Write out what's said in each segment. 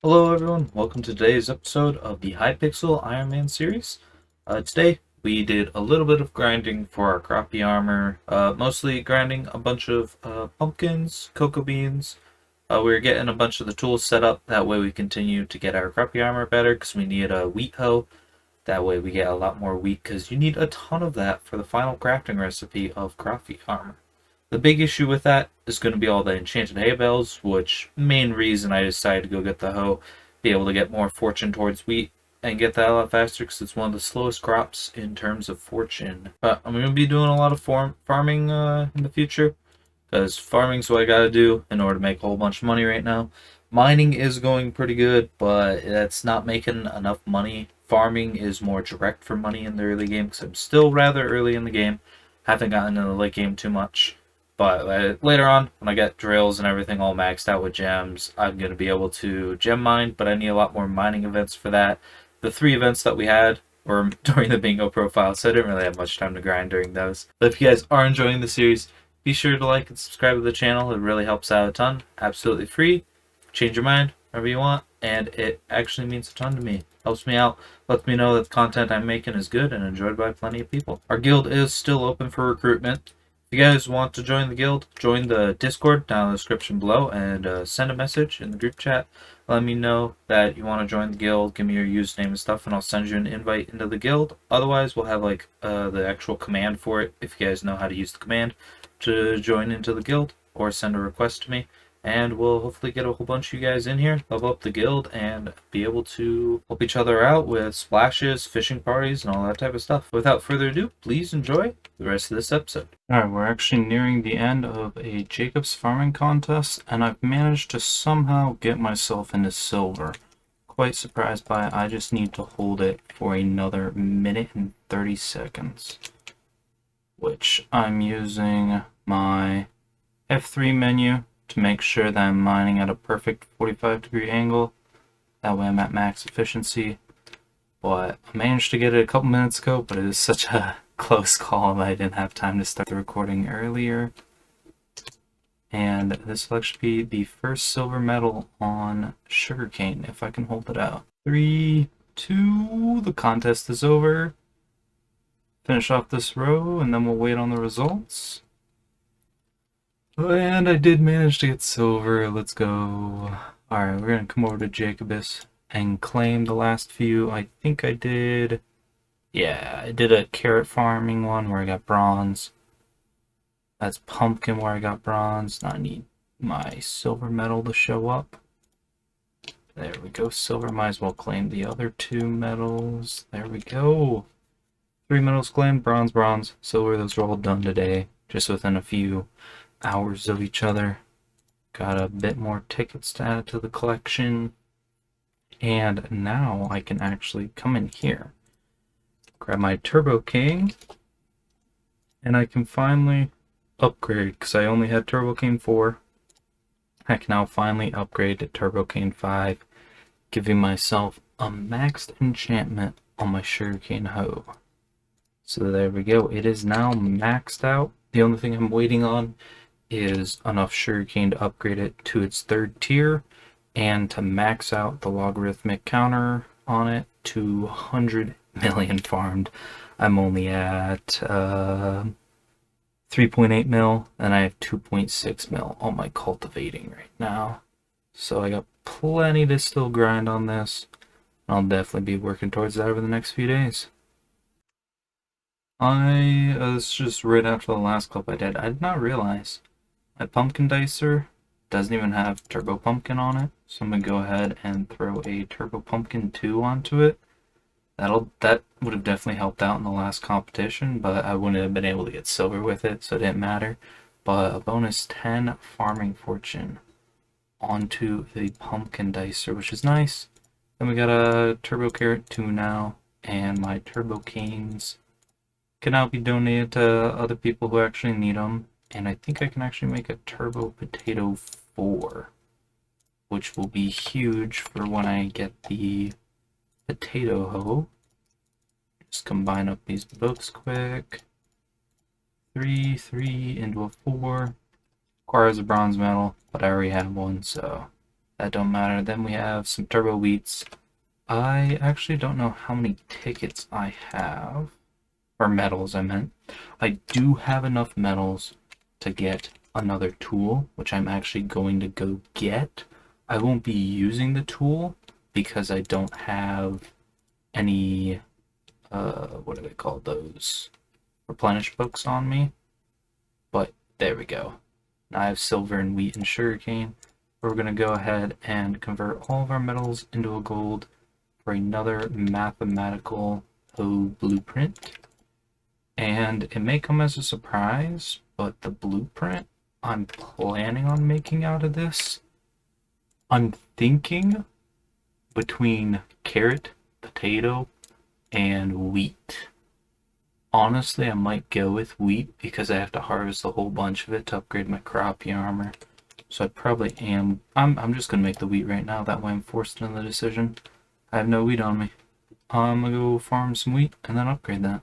Hello everyone, welcome to today's episode of the Hypixel Ironman series. Today we did a little bit of grinding for our Croppie armor, mostly grinding a bunch of pumpkins, cocoa beans. We were getting a bunch of the tools set up, that way we continue to get our Croppie armor better because we need a wheat hoe. That way we get a lot more wheat because you need a ton of that for the final crafting recipe of Croppie armor. The big issue with that is going to be all the enchanted hay bales, which main reason I decided to go get the hoe, be able to get more fortune towards wheat and get that a lot faster because it's one of the slowest crops in terms of fortune. But I'm going to be doing a lot of farming in the future because farming's what I got to do in order to make a whole bunch of money right now. Mining is going pretty good, but that's not making enough money. Farming is more direct for money in the early game because I'm still rather early in the game. Haven't gotten into the late game too much. But later on, when I get drills and everything all maxed out with gems, I'm going to be able to gem mine, but I need a lot more mining events for that. The 3 events that we had were during the bingo profile, so I didn't really have much time to grind during those. But if you guys are enjoying the series, be sure to like and subscribe to the channel. It really helps out a ton. Absolutely free. Change your mind whenever you want, and it actually means a ton to me. Helps me out, lets me know that the content I'm making is good and enjoyed by plenty of people. Our guild is still open for recruitment. If you guys want to join the guild, join the Discord down in the description below and send a message in the group chat. Let me know that you want to join the guild. Give me your username and stuff, and I'll send you an invite into the guild. Otherwise, we'll have like the actual command for it if you guys know how to use the command to join into the guild or send a request to me. And we'll hopefully get a whole bunch of you guys in here, level up the guild, and be able to help each other out with splashes, fishing parties, and all that type of stuff. Without further ado, please enjoy the rest of this episode. Alright, we're actually nearing the end of a Jacob's farming contest, and I've managed to somehow get myself into silver. Quite surprised by it. I just need to hold it for another minute and 30 seconds. Which I'm using my F3 menu to make sure that I'm mining at a perfect 45-degree angle. That way I'm at max efficiency. But I managed to get it a couple minutes ago, but it was such a close call that I didn't have time to start the recording earlier. And this will actually be the first silver medal on sugarcane, if I can hold it out. 3, 2, the contest is over. Finish off this row, and then we'll wait on the results. And I did manage to get silver. Let's go. Alright, we're going to come over to Jacobus and claim the last few. I think I did... Yeah, I did a carrot farming one where I got bronze. That's pumpkin where I got bronze. Now I need my silver medal to show up. There we go, silver. Might as well claim the other 2 medals. There we go. 3 medals claimed, bronze, bronze, silver. Those are all done today, just within a few hours of each other. Got a bit more tickets to add to the collection. And now I can actually come in here, grab my Turbo King, and I can finally upgrade, because I only had Turbo King 4. I can now finally upgrade to Turbo King 5, giving myself a maxed enchantment on my sugarcane hoe. So there we go. It is now maxed out. The only thing I'm waiting on is enough sugarcane to upgrade it to its 3rd tier and to max out the logarithmic counter on it to 100 million farmed. I'm only at 3.8 mil, and I have 2.6 mil on my cultivating right now. So I got plenty to still grind on this. I'll definitely be working towards that over the next few days. It's just right after the last clip I did not realize my pumpkin dicer doesn't even have Turbo Pumpkin on it, so I'm going to go ahead and throw a Turbo Pumpkin 2 onto it. That would have definitely helped out in the last competition, but I wouldn't have been able to get silver with it, so it didn't matter. But a bonus 10 farming fortune onto the pumpkin dicer, which is nice. Then we got a Turbo Carrot 2 now, and my Turbo Canes can now be donated to other people who actually need them. And I think I can actually make a Turbo Potato 4, which will be huge for when I get the potato hoe. Just combine up these books quick. 3, 3 into a 4. Requires a bronze medal, but I already have one, so That don't matter. Then we have some turbo wheats. I actually don't know how many tickets I have. Or metals, I meant. I do have enough metals to get another tool, which I'm actually going to go get. I won't be using the tool because I don't have any, what do they call those? Replenish books on me. But there we go. Now I have silver and wheat and sugarcane. We're going to go ahead and convert all of our metals into a gold for another mathematical blueprint. And it may come as a surprise, but the blueprint I'm planning on making out of this, I'm thinking between carrot, potato, and wheat. Honestly, I might go with wheat because I have to harvest a whole bunch of it to upgrade my Croppie armor. So I probably am. I'm just gonna make the wheat right now. That way I'm forced into the decision. I have no wheat on me. I'm gonna go farm some wheat and then upgrade that.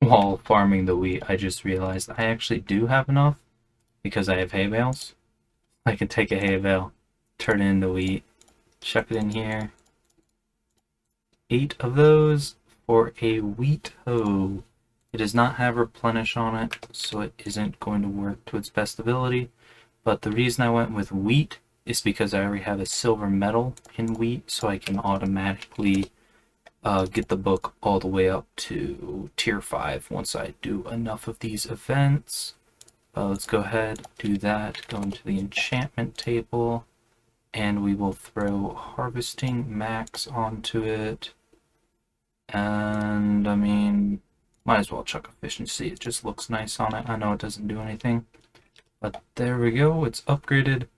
While farming the wheat, I just realized I actually do have enough because I have hay bales. I can take a hay bale, turn it into wheat, chuck it in here. 8 of those for a wheat hoe. It does not have replenish on it, so it isn't going to work to its best ability. But the reason I went with wheat is because I already have a silver medal in wheat, so I can automatically get the book all the way up to tier 5 once I do enough of these events. Let's go ahead, do that, go into the enchantment table, and we will throw harvesting max onto it. And I mean, might as well chuck efficiency, it just looks nice on it. I know it doesn't do anything, but there we go, it's upgraded.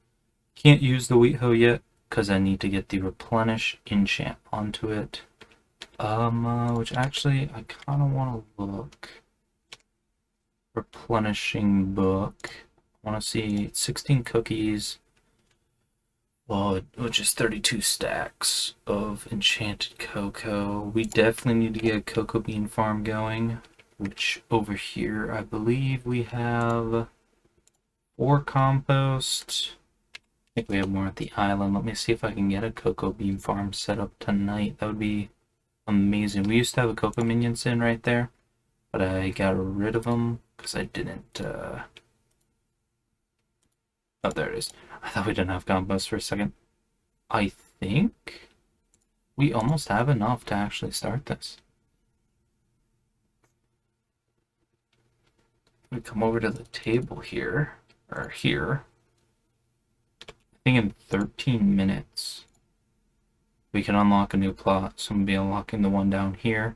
Can't use the wheat hoe yet because I need to get the replenish enchant onto it. Which actually I kind of want to look. Replenishing book. I want to see 16 cookies. Well, which is 32 stacks of enchanted cocoa. We definitely need to get a cocoa bean farm going. Which over here, I believe we have 4 compost. I think we have more at the island. Let me see if I can get a cocoa bean farm set up tonight. That would be amazing. We used to have a cocoa minion in right there, but I got rid of them because I didn't. Oh, there it is. I thought we didn't have compost for a second. I think we almost have enough to actually start this. We come over to the table here, or here. I think in 13 minutes we can unlock a new plot. So I'm going to be unlocking the one down here.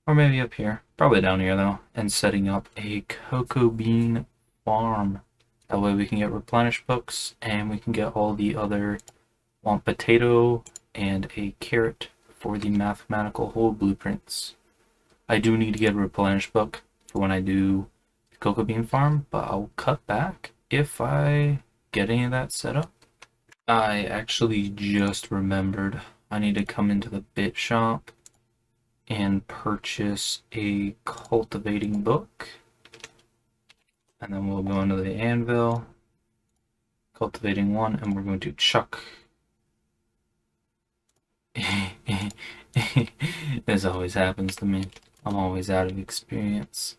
Or maybe up here. Probably down here though. And setting up a cocoa bean farm. That way we can get replenish books and we can get all the other potato and a carrot for the mathematical whole blueprints. I do need to get a replenish book for when I do the cocoa bean farm, but I'll cut back if I get any of that set up. I actually just remembered I need to come into the bit shop and purchase a cultivating book. And then we'll go into the anvil, cultivating 1, and we're going to chuck. This always happens to me. I'm always out of experience.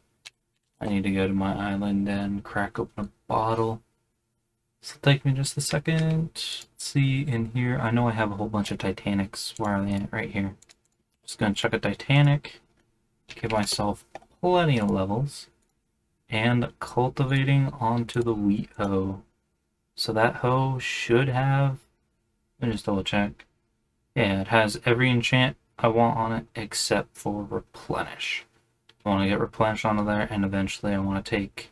I need to go to my island and crack open a bottle. This will take me just a second. Let's see in here. I know I have a whole bunch of Titanics. Where are they at? Right here. Just gonna chuck a Titanic. Give myself plenty of levels. And cultivating onto the wheat hoe. So that hoe should have, let me just double check. Yeah, it has every enchant I want on it except for replenish. I want to get replenish onto there, and eventually I want to take,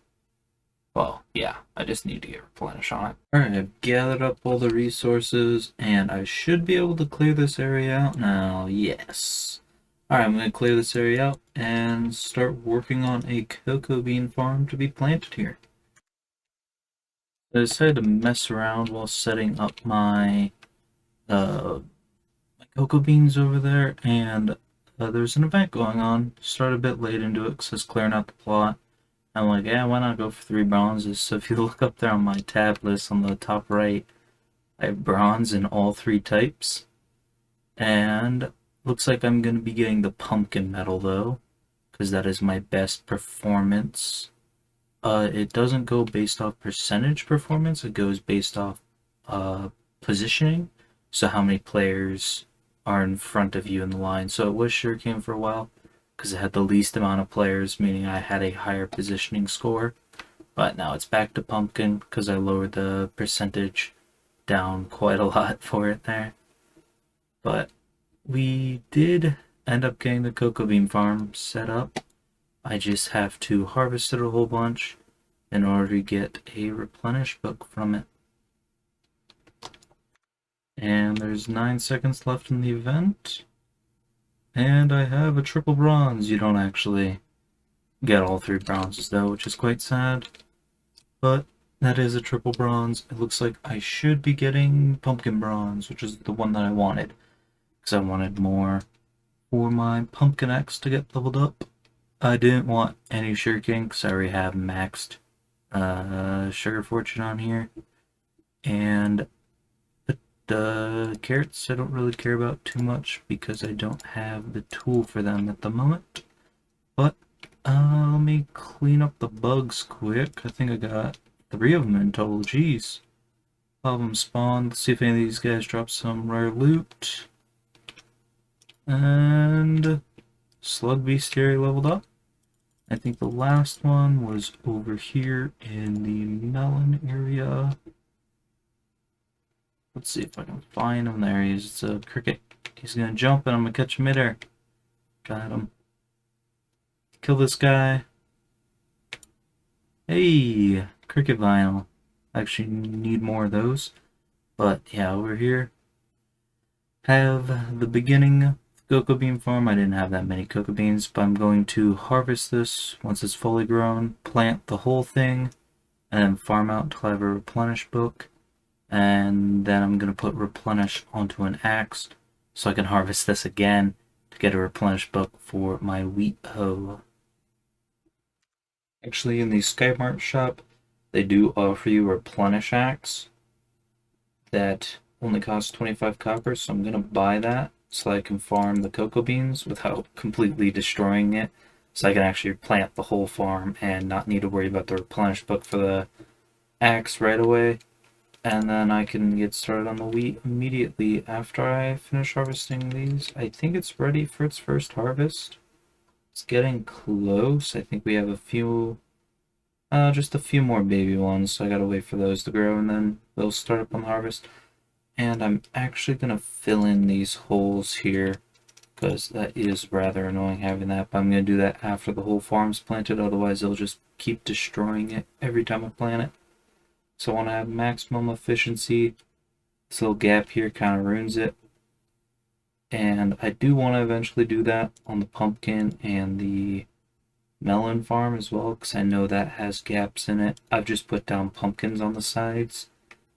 well, yeah, I just need to get replenish on it. Alright, I've gathered up all the resources, and I should be able to clear this area out now. Yes. Alright, I'm going to clear this area out and start working on a cocoa bean farm to be planted here. I decided to mess around while setting up my cocoa beans over there, and there's an event going on. Started a bit late into it because it's clearing out the plot. I'm like, yeah, why not go for 3 bronzes? So if you look up there on my tab list on the top right, I have bronze in all three types. And looks like I'm going to be getting the pumpkin medal though, because that is my best performance. It doesn't go based off percentage performance, it goes based off uh, positioning. So how many players are in front of you in the line. So it was Shuriken for a while, because it had the least amount of players, meaning I had a higher positioning score. But now it's back to pumpkin, because I lowered the percentage down quite a lot for it there. But we did end up getting the cocoa bean farm set up. I just have to harvest it a whole bunch in order to get a replenish book from it. And there's 9 seconds left in the event. And I have a triple bronze. You don't actually get all 3 bronzes though, which is quite sad. But that is a triple bronze. It looks like I should be getting pumpkin bronze, which is the one that I wanted. Because I wanted more for my pumpkin axe to get leveled up. I didn't want any shuriken because I already have maxed sugar fortune on here. And the carrots I don't really care about too much because I don't have the tool for them at the moment. But let me clean up the bugs quick. I think I got 3 of them in total. Jeez. I'll have them spawn. Let's see if any of these guys drop some rare loot. And Slug Bestiary leveled up. I think the last one was over here in the melon area. Let's see if I can find him. There he is. It's a cricket. He's gonna jump and I'm gonna catch him midair. Got him. Kill this guy. Hey, cricket vinyl. Actually need more of those. But yeah, over here have the beginning cocoa bean farm. I didn't have that many cocoa beans, but I'm going to harvest this once it's fully grown, plant the whole thing, and then farm out until I have a replenish book. And then I'm going to put replenish onto an axe so I can harvest this again to get a replenish book for my wheat hoe. Actually, in the Skymart shop, they do offer you a replenish axe that only costs 25 copper, so I'm going to buy that so I can farm the cocoa beans without completely destroying it, so I can actually plant the whole farm and not need to worry about the replenish book for the axe right away. And then I can get started on the wheat immediately after I finish harvesting these. I think it's ready for its first harvest. It's getting close. I think we have a few, just a few more baby ones, so I gotta wait for those to grow and then they'll start up on the harvest. And I'm actually gonna fill in these holes here because that is rather annoying having that, but I'm gonna do that after the whole farm's planted, otherwise it'll just keep destroying it every time I plant it. So I want to have maximum efficiency. This little gap here kind of ruins it. And I do want to eventually do that on the pumpkin and the melon farm as well, because I know that has gaps in it. I've just put down pumpkins on the sides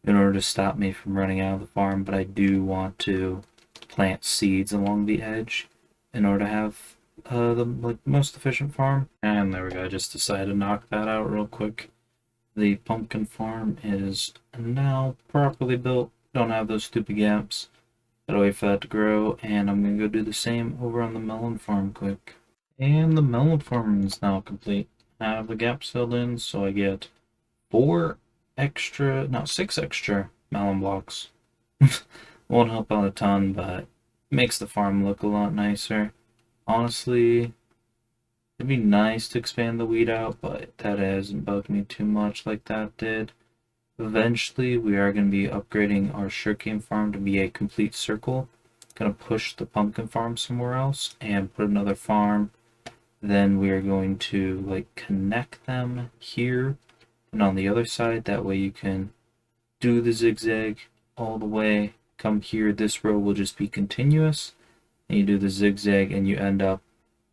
in order to stop me from running out of the farm, but I do want to plant seeds along the edge in order to have the most efficient farm. And there we go, I just decided to knock that out real quick. The pumpkin farm is now properly built. Don't have those stupid gaps. Gotta wait for that to grow, and I'm gonna go do the same over on the melon farm quick. And the melon farm is now complete. I have the gaps filled in, so I get 6 extra melon blocks. Won't help out a ton, but makes the farm look a lot nicer. Honestly, it'd be nice to expand the wheat out, but that hasn't bugged me too much like that did. Eventually, we are going to be upgrading our sugarcane farm to be a complete circle. Going to push the pumpkin farm somewhere else and put another farm. Then we are going to connect them here and on the other side. That way you can do the zigzag all the way. Come here, this row will just be continuous. And you do the zigzag and you end up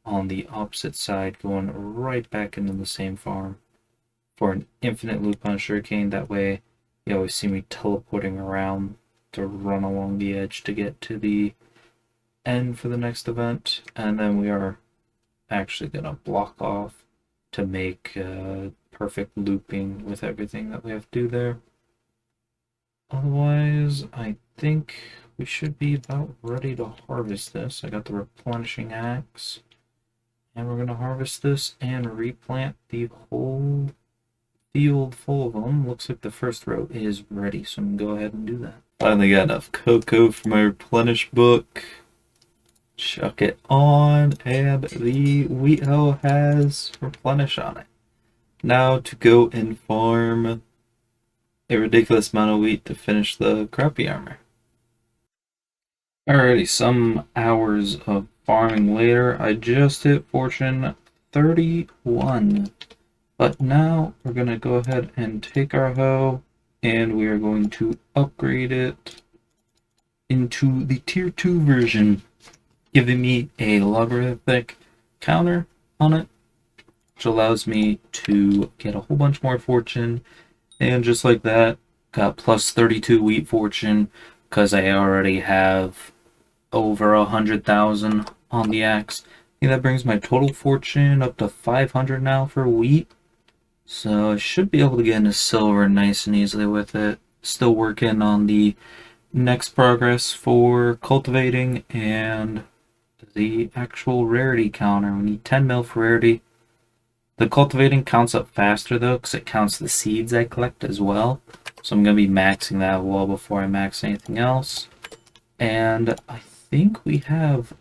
on the opposite side, going right back into the same farm for an infinite loop on sugarcane. That way you always see me teleporting around to run along the edge to get to the end for the next event. And then we are actually going to block off to make perfect looping with everything that we have to do there. Otherwise, I think we should be about ready to harvest this. I got the replenishing axe. And we're going to harvest this and replant the whole field full of them. Looks like the first row is ready, so I'm going to go ahead and do that. Finally got enough cocoa for my replenish book. Chuck it on, and the wheat hoe has replenish on it. Now to go and farm a ridiculous amount of wheat to finish the Croppie armor. Alrighty, some hours of farming later, I just hit fortune 31. But now we're going to go ahead and take our hoe and we are going to upgrade it into the tier 2 version, giving me a logarithmic counter on it, which allows me to get a whole bunch more fortune. And just like that, got plus 32 wheat fortune because I already have over 100,000 on the axe. I think that brings my total fortune up to 500 now for wheat. So I should be able to get into silver nice and easily with it. Still working on the next progress for cultivating and the actual rarity counter. We need 10 mil for rarity. The cultivating counts up faster though, because it counts the seeds I collect as well. So I'm going to be maxing that well before I max anything else. And I think we have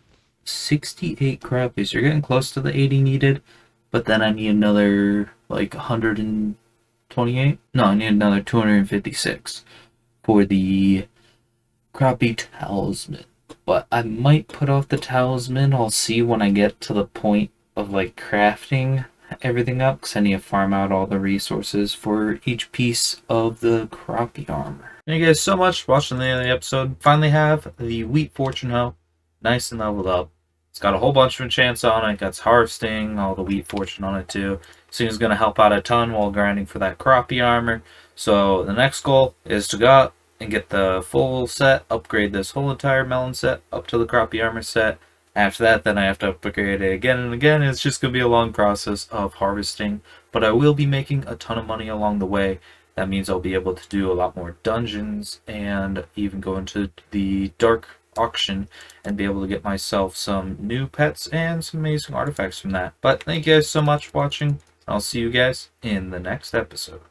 68 crappies. You're getting close to the 80 needed, but then I need another like 128. No, I need another 256 for the Croppie talisman. But I might put off the talisman. I'll see when I get to the point of like crafting everything up, because I need to farm out all the resources for each piece of the Croppie armor. Thank you guys so much for watching the end of the episode. Finally have the wheat fortune hoe nice and leveled up. It's got a whole bunch of enchants on it. Got harvesting, all the wheat fortune on it too. So it's going to help out a ton while grinding for that Croppie armor. So the next goal is to go out and get the full set, upgrade this whole entire melon set up to the Croppie armor set. After that, then I have to upgrade it again and again. It's just going to be a long process of harvesting, but I will be making a ton of money along the way. That means I'll be able to do a lot more dungeons and even go into the dark auction and be able to get myself some new pets and some amazing artifacts from that. But thank you guys so much for watching. I'll see you guys in the next episode.